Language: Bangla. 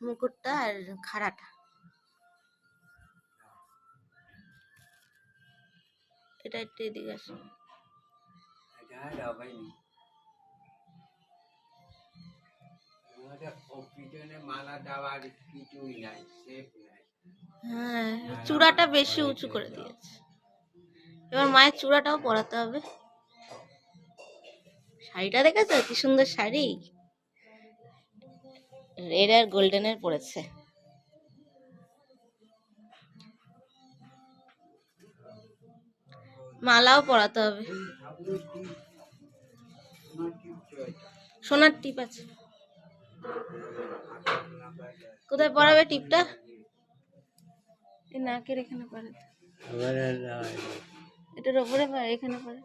মুকুটটা আর খাড়াটা। এটা একটু এদিকে আসো। হ্যাঁ, চূড়াটা বেশি উঁচু করে দিয়েছে। এবার মায়ের চূড়াটাও পরাতে হবে। শাড়িটা দেখেছো কি সুন্দর শাড়ি, রেড আর গোল্ডেনের পরেছে। মালাও পরাতে হবে। সোনার টিপ আছে, কোথায় পরাবে টিপটা? এই নাকের এখানে পরে, এটার ওপরে পরে, এখানে পরে।